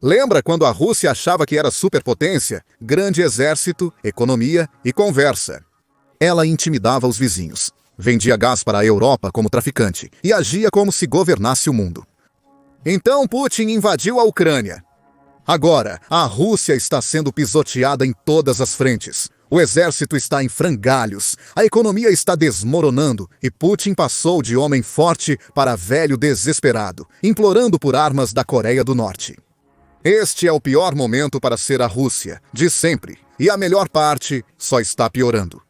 Lembra quando a Rússia achava que era superpotência, grande exército, economia e conversa? Ela intimidava os vizinhos, vendia gás para a Europa como traficante e agia como se governasse o mundo. Então Putin invadiu a Ucrânia. Agora, a Rússia está sendo pisoteada em todas as frentes. O exército está em frangalhos, a economia está desmoronando e Putin passou de homem forte para velho desesperado, implorando por armas da Coreia do Norte. Este é o pior momento para ser a Rússia, de sempre, e a melhor parte só está piorando.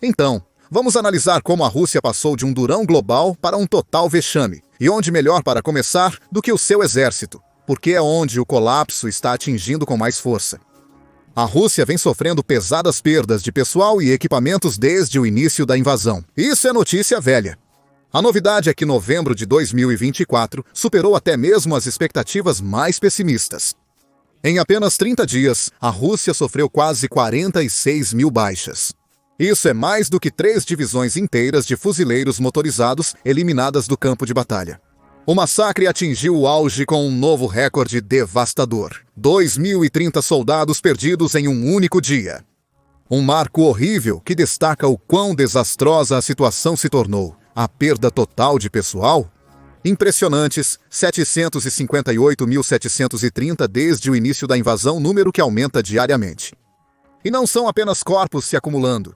Então, vamos analisar como a Rússia passou de um durão global para um total vexame, e onde melhor para começar do que o seu exército, porque é onde o colapso está atingindo com mais força. A Rússia vem sofrendo pesadas perdas de pessoal e equipamentos desde o início da invasão. Isso é notícia velha. A novidade é que novembro de 2024 superou até mesmo as expectativas mais pessimistas. Em apenas 30 dias, a Rússia sofreu quase 46 mil baixas. Isso é mais do que 3 divisões inteiras de fuzileiros motorizados eliminadas do campo de batalha. O massacre atingiu o auge com um novo recorde devastador: 2.030 soldados perdidos em um único dia. Um marco horrível que destaca o quão desastrosa a situação se tornou. A perda total de pessoal? Impressionantes, 758.730 desde o início da invasão, número que aumenta diariamente. E não são apenas corpos se acumulando.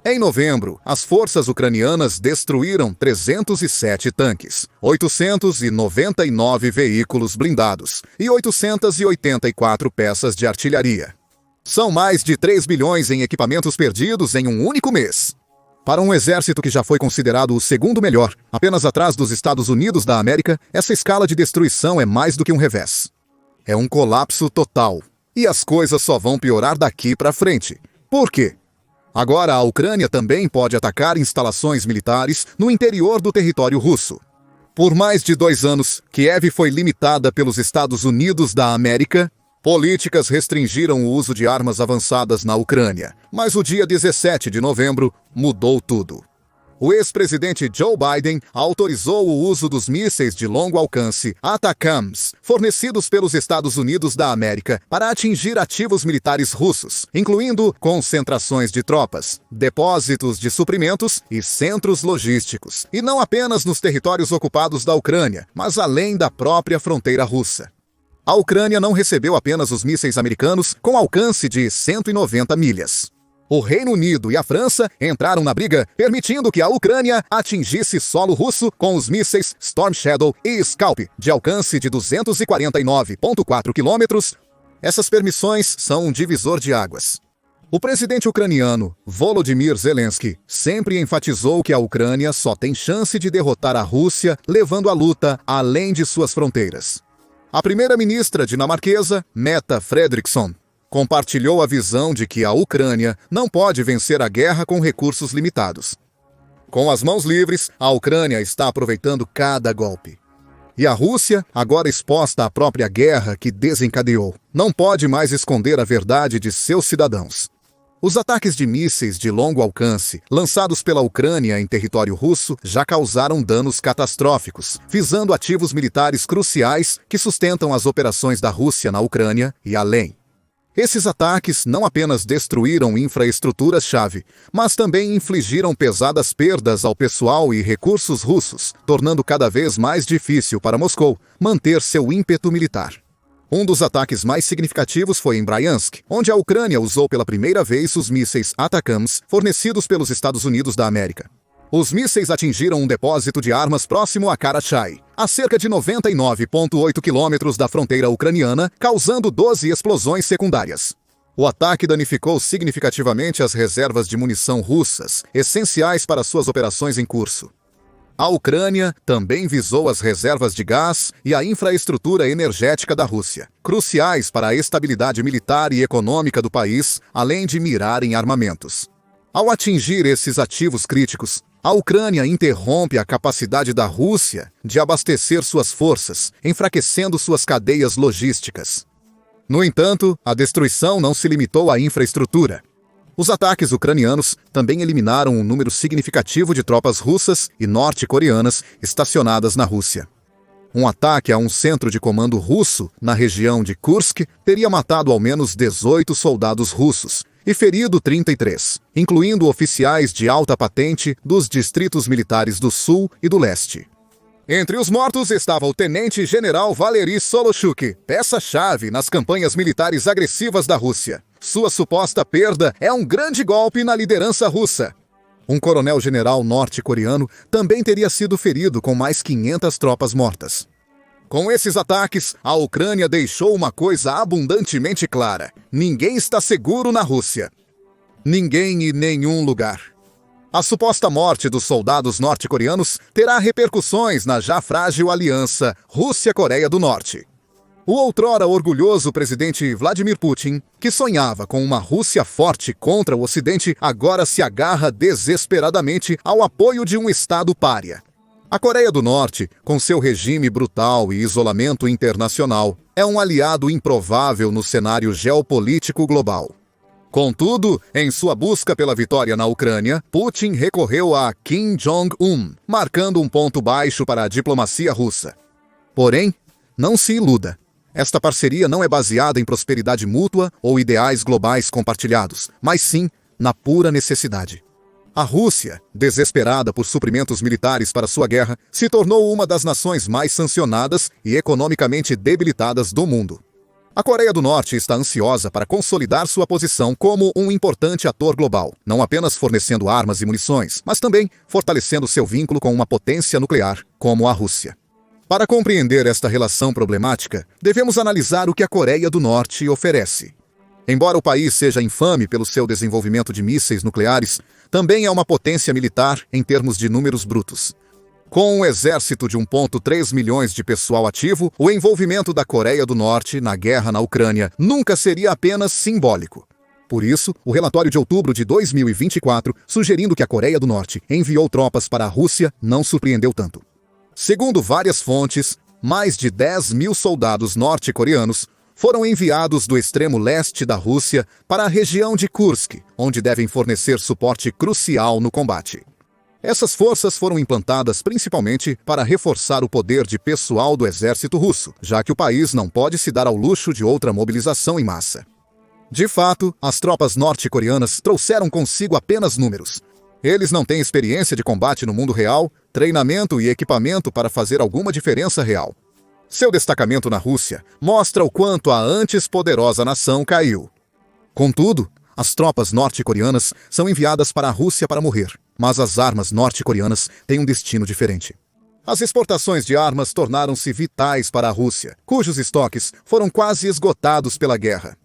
Em novembro, as forças ucranianas destruíram 307 tanques, 899 veículos blindados e 884 peças de artilharia. São mais de 3 bilhões em equipamentos perdidos em um único mês. Para um exército que já foi considerado o segundo melhor, apenas atrás dos Estados Unidos da América, essa escala de destruição é mais do que um revés. É um colapso total. E as coisas só vão piorar daqui para frente. Por quê? Agora a Ucrânia também pode atacar instalações militares no interior do território russo. Por mais de 2 anos, Kiev foi limitada pelos Estados Unidos da América. Políticas restringiram o uso de armas avançadas na Ucrânia, mas o dia 17 de novembro mudou tudo. O ex-presidente Joe Biden autorizou o uso dos mísseis de longo alcance ATACMS, fornecidos pelos Estados Unidos da América, para atingir ativos militares russos, incluindo concentrações de tropas, depósitos de suprimentos e centros logísticos, e não apenas nos territórios ocupados da Ucrânia, mas além da própria fronteira russa. A Ucrânia não recebeu apenas os mísseis americanos com alcance de 190 milhas. O Reino Unido e a França entraram na briga, permitindo que a Ucrânia atingisse solo russo com os mísseis Storm Shadow e Scalp, de alcance de 249,4 quilômetros. Essas permissões são um divisor de águas. O presidente ucraniano, Volodymyr Zelensky, sempre enfatizou que a Ucrânia só tem chance de derrotar a Rússia levando a luta além de suas fronteiras. A primeira-ministra dinamarquesa, Mette Frederiksen, compartilhou a visão de que a Ucrânia não pode vencer a guerra com recursos limitados. Com as mãos livres, a Ucrânia está aproveitando cada golpe. E a Rússia, agora exposta à própria guerra que desencadeou, não pode mais esconder a verdade de seus cidadãos. Os ataques de mísseis de longo alcance, lançados pela Ucrânia em território russo, já causaram danos catastróficos, visando ativos militares cruciais que sustentam as operações da Rússia na Ucrânia e além. Esses ataques não apenas destruíram infraestruturas-chave, mas também infligiram pesadas perdas ao pessoal e recursos russos, tornando cada vez mais difícil para Moscou manter seu ímpeto militar. Um dos ataques mais significativos foi em Bryansk, onde a Ucrânia usou pela primeira vez os mísseis ATACMS fornecidos pelos Estados Unidos da América. Os mísseis atingiram um depósito de armas próximo a Karachay, a cerca de 99,8 quilômetros da fronteira ucraniana, causando 12 explosões secundárias. O ataque danificou significativamente as reservas de munição russas, essenciais para suas operações em curso. A Ucrânia também visou as reservas de gás e a infraestrutura energética da Rússia, cruciais para a estabilidade militar e econômica do país, além de mirar em armamentos. Ao atingir esses ativos críticos, a Ucrânia interrompe a capacidade da Rússia de abastecer suas forças, enfraquecendo suas cadeias logísticas. No entanto, a destruição não se limitou à infraestrutura. Os ataques ucranianos também eliminaram um número significativo de tropas russas e norte-coreanas estacionadas na Rússia. Um ataque a um centro de comando russo na região de Kursk teria matado ao menos 18 soldados russos e ferido 33, incluindo oficiais de alta patente dos distritos militares do Sul e do Leste. Entre os mortos estava o tenente-general Valery Solochuk, peça-chave nas campanhas militares agressivas da Rússia. Sua suposta perda é um grande golpe na liderança russa. Um coronel-general norte-coreano também teria sido ferido, com mais 500 tropas mortas. Com esses ataques, a Ucrânia deixou uma coisa abundantemente clara: ninguém está seguro na Rússia. Ninguém e nenhum lugar. A suposta morte dos soldados norte-coreanos terá repercussões na já frágil aliança Rússia-Coreia do Norte. O outrora orgulhoso presidente Vladimir Putin, que sonhava com uma Rússia forte contra o Ocidente, agora se agarra desesperadamente ao apoio de um Estado pária. A Coreia do Norte, com seu regime brutal e isolamento internacional, é um aliado improvável no cenário geopolítico global. Contudo, em sua busca pela vitória na Ucrânia, Putin recorreu a Kim Jong-un, marcando um ponto baixo para a diplomacia russa. Porém, não se iluda. Esta parceria não é baseada em prosperidade mútua ou ideais globais compartilhados, mas sim na pura necessidade. A Rússia, desesperada por suprimentos militares para sua guerra, se tornou uma das nações mais sancionadas e economicamente debilitadas do mundo. A Coreia do Norte está ansiosa para consolidar sua posição como um importante ator global, não apenas fornecendo armas e munições, mas também fortalecendo seu vínculo com uma potência nuclear, como a Rússia. Para compreender esta relação problemática, devemos analisar o que a Coreia do Norte oferece. Embora o país seja infame pelo seu desenvolvimento de mísseis nucleares, também é uma potência militar em termos de números brutos. Com um exército de 1,3 milhões de pessoal ativo, o envolvimento da Coreia do Norte na guerra na Ucrânia nunca seria apenas simbólico. Por isso, o relatório de outubro de 2024, sugerindo que a Coreia do Norte enviou tropas para a Rússia, não surpreendeu tanto. Segundo várias fontes, mais de 10 mil soldados norte-coreanos foram enviados do extremo leste da Rússia para a região de Kursk, onde devem fornecer suporte crucial no combate. Essas forças foram implantadas principalmente para reforçar o poder de pessoal do exército russo, já que o país não pode se dar ao luxo de outra mobilização em massa. De fato, as tropas norte-coreanas trouxeram consigo apenas números. Eles não têm experiência de combate no mundo real, treinamento e equipamento para fazer alguma diferença real. Seu destacamento na Rússia mostra o quanto a antes poderosa nação caiu. Contudo, as tropas norte-coreanas são enviadas para a Rússia para morrer, mas as armas norte-coreanas têm um destino diferente. As exportações de armas tornaram-se vitais para a Rússia, cujos estoques foram quase esgotados pela guerra.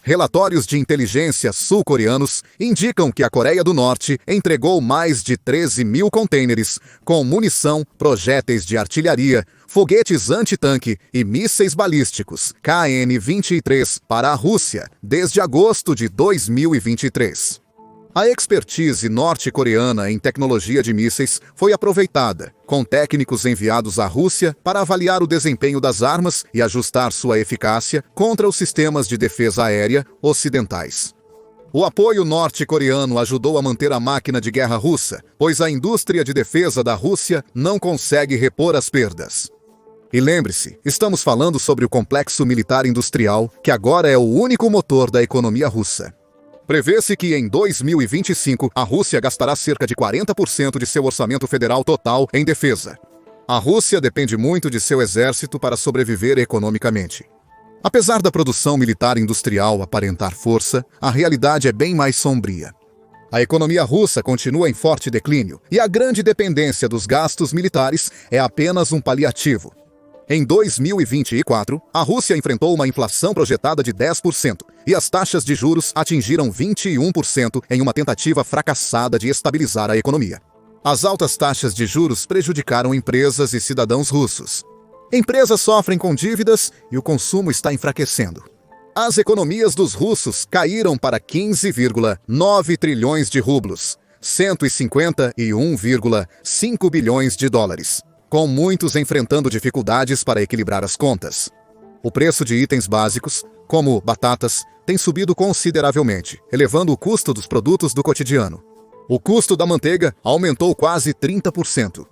Relatórios de inteligência sul-coreanos indicam que a Coreia do Norte entregou mais de 13 mil contêineres com munição, projéteis de artilharia, foguetes antitanque e mísseis balísticos KN-23 para a Rússia desde agosto de 2023. A expertise norte-coreana em tecnologia de mísseis foi aproveitada, com técnicos enviados à Rússia para avaliar o desempenho das armas e ajustar sua eficácia contra os sistemas de defesa aérea ocidentais. O apoio norte-coreano ajudou a manter a máquina de guerra russa, pois a indústria de defesa da Rússia não consegue repor as perdas. E lembre-se, estamos falando sobre o complexo militar industrial, que agora é o único motor da economia russa. Prevê-se que em 2025 a Rússia gastará cerca de 40% de seu orçamento federal total em defesa. A Rússia depende muito de seu exército para sobreviver economicamente. Apesar da produção militar industrial aparentar força, a realidade é bem mais sombria. A economia russa continua em forte declínio e a grande dependência dos gastos militares é apenas um paliativo. Em 2024, a Rússia enfrentou uma inflação projetada de 10% e as taxas de juros atingiram 21% em uma tentativa fracassada de estabilizar a economia. As altas taxas de juros prejudicaram empresas e cidadãos russos. Empresas sofrem com dívidas e o consumo está enfraquecendo. As economias dos russos caíram para 15,9 trilhões de rublos, 151,5 bilhões de dólares. Com muitos enfrentando dificuldades para equilibrar as contas. O preço de itens básicos, como batatas, tem subido consideravelmente, elevando o custo dos produtos do cotidiano. O custo da manteiga aumentou quase 30%.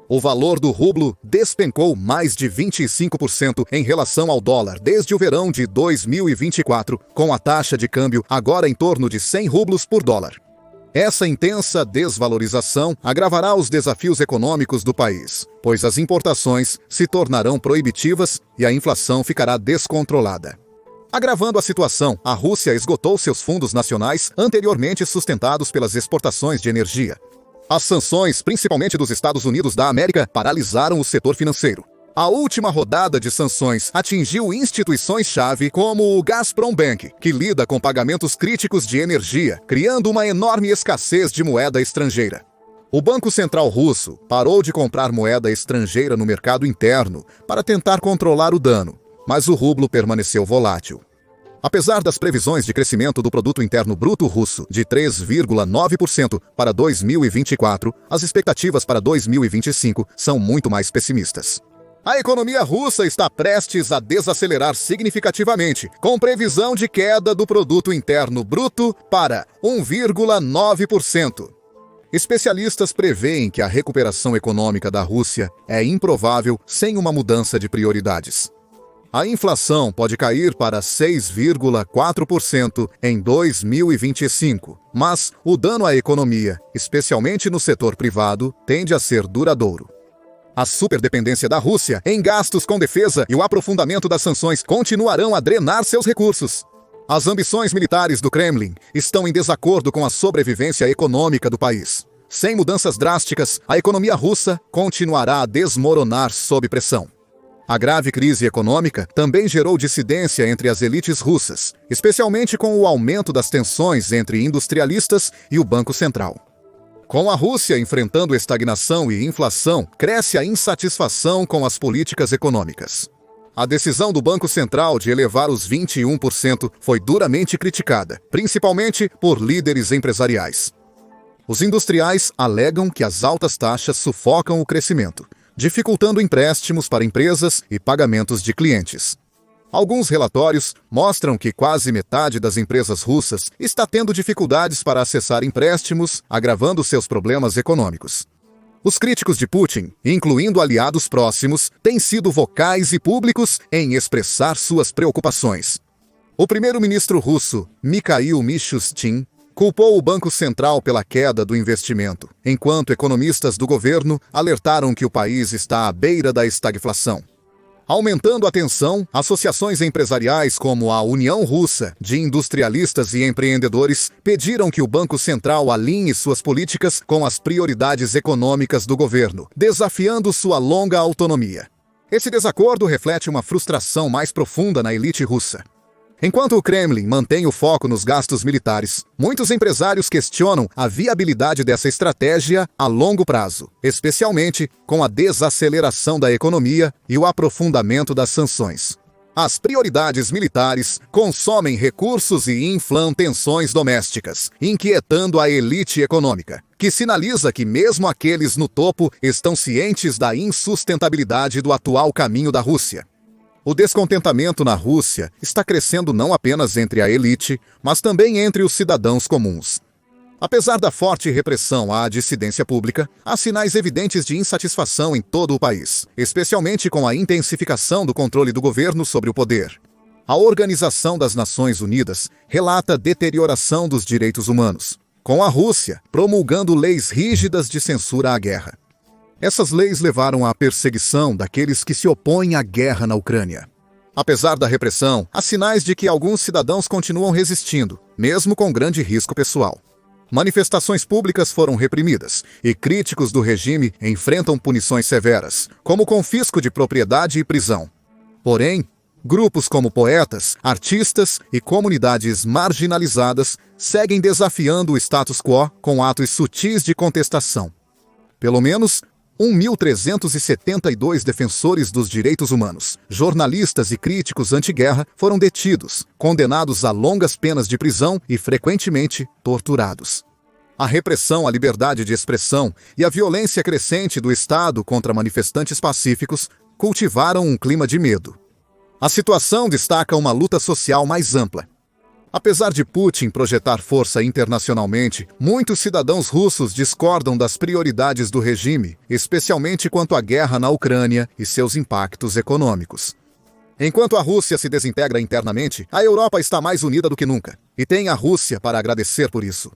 O valor do rublo despencou mais de 25% em relação ao dólar desde o verão de 2024, com a taxa de câmbio agora em torno de 100 rublos por dólar. Essa intensa desvalorização agravará os desafios econômicos do país, pois as importações se tornarão proibitivas e a inflação ficará descontrolada. Agravando a situação, a Rússia esgotou seus fundos nacionais anteriormente sustentados pelas exportações de energia. As sanções, principalmente dos Estados Unidos da América, paralisaram o setor financeiro. A última rodada de sanções atingiu instituições-chave como o Gazprombank, que lida com pagamentos críticos de energia, criando uma enorme escassez de moeda estrangeira. O Banco Central Russo parou de comprar moeda estrangeira no mercado interno para tentar controlar o dano, mas o rublo permaneceu volátil. Apesar das previsões de crescimento do produto interno bruto russo de 3,9% para 2024, as expectativas para 2025 são muito mais pessimistas. A economia russa está prestes a desacelerar significativamente, com previsão de queda do produto interno bruto para 1,9%. Especialistas preveem que a recuperação econômica da Rússia é improvável sem uma mudança de prioridades. A inflação pode cair para 6,4% em 2025, mas o dano à economia, especialmente no setor privado, tende a ser duradouro. A superdependência da Rússia em gastos com defesa e o aprofundamento das sanções continuarão a drenar seus recursos. As ambições militares do Kremlin estão em desacordo com a sobrevivência econômica do país. Sem mudanças drásticas, a economia russa continuará a desmoronar sob pressão. A grave crise econômica também gerou dissidência entre as elites russas, especialmente com o aumento das tensões entre industrialistas e o Banco Central. Com a Rússia enfrentando estagnação e inflação, cresce a insatisfação com as políticas econômicas. A decisão do Banco Central de elevar os 21% foi duramente criticada, principalmente por líderes empresariais. Os industriais alegam que as altas taxas sufocam o crescimento, dificultando empréstimos para empresas e pagamentos de clientes. Alguns relatórios mostram que quase metade das empresas russas está tendo dificuldades para acessar empréstimos, agravando seus problemas econômicos. Os críticos de Putin, incluindo aliados próximos, têm sido vocais e públicos em expressar suas preocupações. O primeiro-ministro russo, Mikhail Mishustin, culpou o Banco Central pela queda do investimento, enquanto economistas do governo alertaram que o país está à beira da estagflação. Aumentando a tensão, associações empresariais como a União Russa de Industrialistas e Empreendedores pediram que o Banco Central alinhe suas políticas com as prioridades econômicas do governo, desafiando sua longa autonomia. Esse desacordo reflete uma frustração mais profunda na elite russa. Enquanto o Kremlin mantém o foco nos gastos militares, muitos empresários questionam a viabilidade dessa estratégia a longo prazo, especialmente com a desaceleração da economia e o aprofundamento das sanções. As prioridades militares consomem recursos e inflam tensões domésticas, inquietando a elite econômica, que sinaliza que mesmo aqueles no topo estão cientes da insustentabilidade do atual caminho da Rússia. O descontentamento na Rússia está crescendo não apenas entre a elite, mas também entre os cidadãos comuns. Apesar da forte repressão à dissidência pública, há sinais evidentes de insatisfação em todo o país, especialmente com a intensificação do controle do governo sobre o poder. A Organização das Nações Unidas relata deterioração dos direitos humanos, com a Rússia promulgando leis rígidas de censura à guerra. Essas leis levaram à perseguição daqueles que se opõem à guerra na Ucrânia. Apesar da repressão, há sinais de que alguns cidadãos continuam resistindo, mesmo com grande risco pessoal. Manifestações públicas foram reprimidas e críticos do regime enfrentam punições severas, como confisco de propriedade e prisão. Porém, grupos como poetas, artistas e comunidades marginalizadas seguem desafiando o status quo com atos sutis de contestação. Pelo menos 1.372 defensores dos direitos humanos, jornalistas e críticos anti-guerra foram detidos, condenados a longas penas de prisão e frequentemente torturados. A repressão à liberdade de expressão e a violência crescente do Estado contra manifestantes pacíficos cultivaram um clima de medo. A situação destaca uma luta social mais ampla. Apesar de Putin projetar força internacionalmente, muitos cidadãos russos discordam das prioridades do regime, especialmente quanto à guerra na Ucrânia e seus impactos econômicos. Enquanto a Rússia se desintegra internamente, a Europa está mais unida do que nunca, e tem a Rússia para agradecer por isso.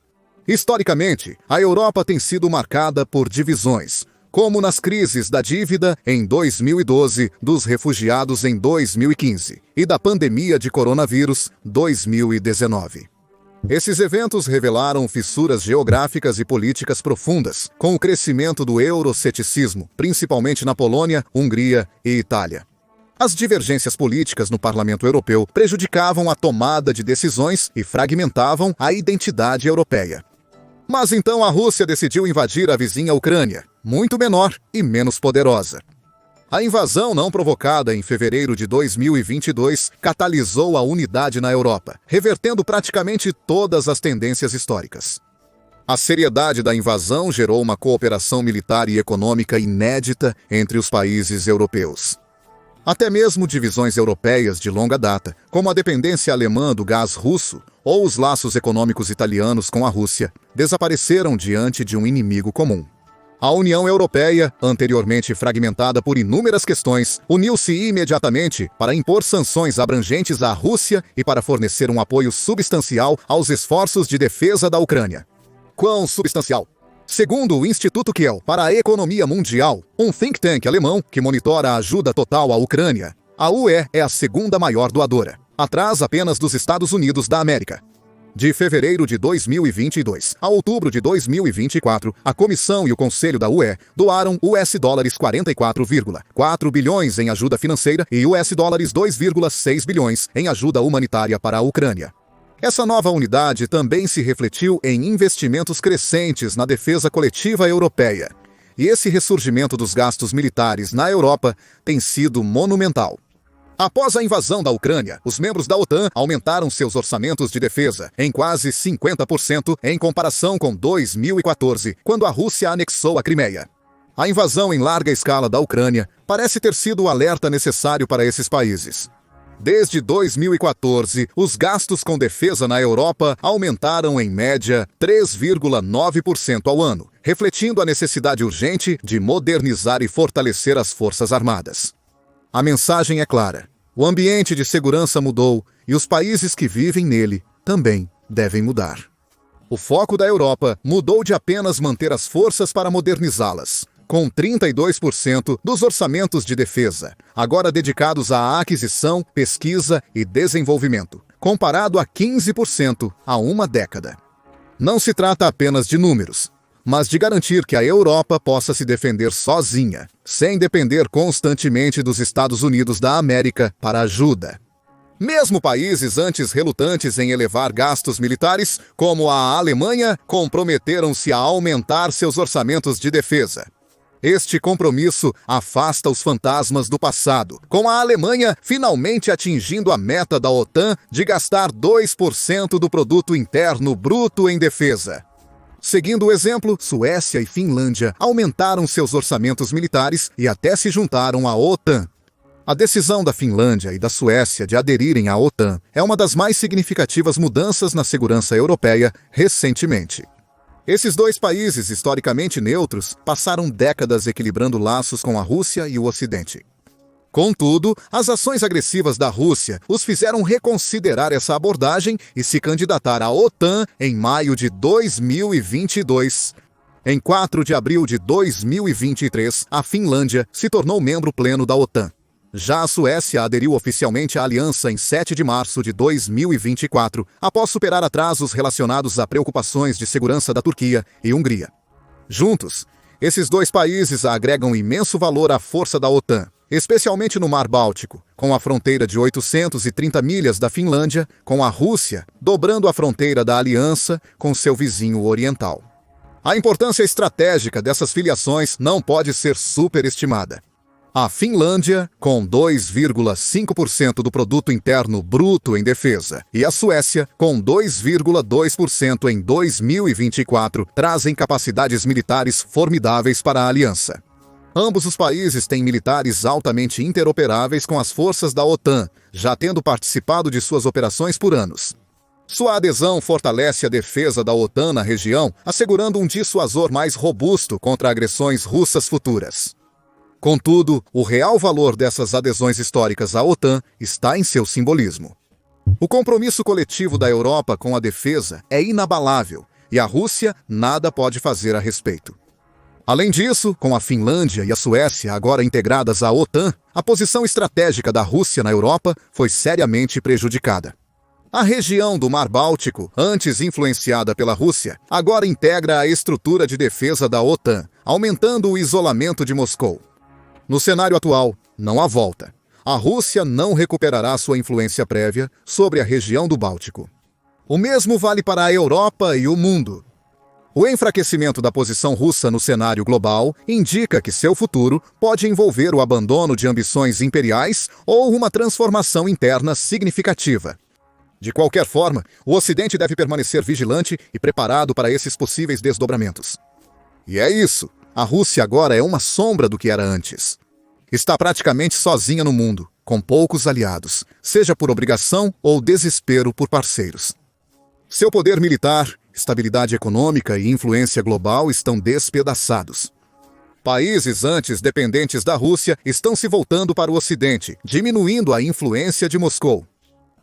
Historicamente, a Europa tem sido marcada por divisões, como nas crises da dívida em 2012, dos refugiados em 2015 e da pandemia de coronavírus 2019. Esses eventos revelaram fissuras geográficas e políticas profundas, com o crescimento do euroceticismo, principalmente na Polônia, Hungria e Itália. As divergências políticas no Parlamento Europeu prejudicavam a tomada de decisões e fragmentavam a identidade europeia. Mas então a Rússia decidiu invadir a vizinha Ucrânia, muito menor e menos poderosa. A invasão não provocada em fevereiro de 2022 catalisou a unidade na Europa, revertendo praticamente todas as tendências históricas. A seriedade da invasão gerou uma cooperação militar e econômica inédita entre os países europeus. Até mesmo divisões europeias de longa data, como a dependência alemã do gás russo ou os laços econômicos italianos com a Rússia, desapareceram diante de um inimigo comum. A União Europeia, anteriormente fragmentada por inúmeras questões, uniu-se imediatamente para impor sanções abrangentes à Rússia e para fornecer um apoio substancial aos esforços de defesa da Ucrânia. Quão substancial? Segundo o Instituto Kiel para a Economia Mundial, um think tank alemão que monitora a ajuda total à Ucrânia, a UE é a segunda maior doadora, atrás apenas dos Estados Unidos da América. De fevereiro de 2022 a outubro de 2024, a Comissão e o Conselho da UE doaram US$ 44,4 bilhões em ajuda financeira e US$ 2,6 bilhões em ajuda humanitária para a Ucrânia. Essa nova unidade também se refletiu em investimentos crescentes na defesa coletiva europeia. E esse ressurgimento dos gastos militares na Europa tem sido monumental. Após a invasão da Ucrânia, os membros da OTAN aumentaram seus orçamentos de defesa em quase 50% em comparação com 2014, quando a Rússia anexou a Crimeia. A invasão em larga escala da Ucrânia parece ter sido o alerta necessário para esses países. Desde 2014, os gastos com defesa na Europa aumentaram em média 3,9% ao ano, refletindo a necessidade urgente de modernizar e fortalecer as Forças Armadas. A mensagem é clara: o ambiente de segurança mudou e os países que vivem nele também devem mudar. O foco da Europa mudou de apenas manter as forças para modernizá-las, com 32% dos orçamentos de defesa, agora dedicados à aquisição, pesquisa e desenvolvimento, comparado a 15% há uma década. Não se trata apenas de números, mas de garantir que a Europa possa se defender sozinha, sem depender constantemente dos Estados Unidos da América para ajuda. Mesmo países antes relutantes em elevar gastos militares, como a Alemanha, comprometeram-se a aumentar seus orçamentos de defesa. Este compromisso afasta os fantasmas do passado, com a Alemanha finalmente atingindo a meta da OTAN de gastar 2% do produto interno bruto em defesa. Seguindo o exemplo, Suécia e Finlândia aumentaram seus orçamentos militares e até se juntaram à OTAN. A decisão da Finlândia e da Suécia de aderirem à OTAN é uma das mais significativas mudanças na segurança europeia recentemente. Esses dois países historicamente neutros passaram décadas equilibrando laços com a Rússia e o Ocidente. Contudo, as ações agressivas da Rússia os fizeram reconsiderar essa abordagem e se candidatar à OTAN em maio de 2022. Em 4 de abril de 2023, a Finlândia se tornou membro pleno da OTAN. Já a Suécia aderiu oficialmente à aliança em 7 de março de 2024, após superar atrasos relacionados a preocupações de segurança da Turquia e Hungria. Juntos, esses dois países agregam imenso valor à força da OTAN, especialmente no Mar Báltico, com a fronteira de 830 milhas da Finlândia, com a Rússia, dobrando a fronteira da aliança com seu vizinho oriental. A importância estratégica dessas filiações não pode ser superestimada. A Finlândia, com 2,5% do produto interno bruto em defesa, e a Suécia, com 2,2% em 2024, trazem capacidades militares formidáveis para a aliança. Ambos os países têm militares altamente interoperáveis com as forças da OTAN, já tendo participado de suas operações por anos. Sua adesão fortalece a defesa da OTAN na região, assegurando um dissuasor mais robusto contra agressões russas futuras. Contudo, o real valor dessas adesões históricas à OTAN está em seu simbolismo. O compromisso coletivo da Europa com a defesa é inabalável, e a Rússia nada pode fazer a respeito. Além disso, com a Finlândia e a Suécia agora integradas à OTAN, a posição estratégica da Rússia na Europa foi seriamente prejudicada. A região do Mar Báltico, antes influenciada pela Rússia, agora integra a estrutura de defesa da OTAN, aumentando o isolamento de Moscou. No cenário atual, não há volta. A Rússia não recuperará sua influência prévia sobre a região do Báltico. O mesmo vale para a Europa e o mundo. O enfraquecimento da posição russa no cenário global indica que seu futuro pode envolver o abandono de ambições imperiais ou uma transformação interna significativa. De qualquer forma, o Ocidente deve permanecer vigilante e preparado para esses possíveis desdobramentos. E é isso. A Rússia agora é uma sombra do que era antes. Está praticamente sozinha no mundo, com poucos aliados, seja por obrigação ou desespero por parceiros. Seu poder militar, estabilidade econômica e influência global estão despedaçados. Países antes dependentes da Rússia estão se voltando para o Ocidente, diminuindo a influência de Moscou.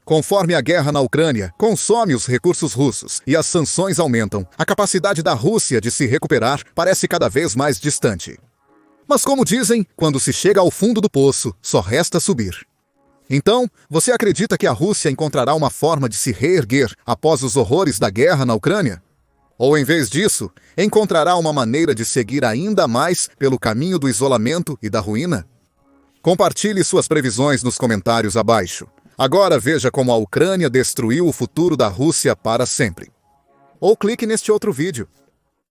Conforme a guerra na Ucrânia consome os recursos russos e as sanções aumentam, a capacidade da Rússia de se recuperar parece cada vez mais distante. Mas como dizem, quando se chega ao fundo do poço, só resta subir. Então, você acredita que a Rússia encontrará uma forma de se reerguer após os horrores da guerra na Ucrânia? Ou, em vez disso, encontrará uma maneira de seguir ainda mais pelo caminho do isolamento e da ruína? Compartilhe suas previsões nos comentários abaixo. Agora veja como a Ucrânia destruiu o futuro da Rússia para sempre. Ou clique neste outro vídeo.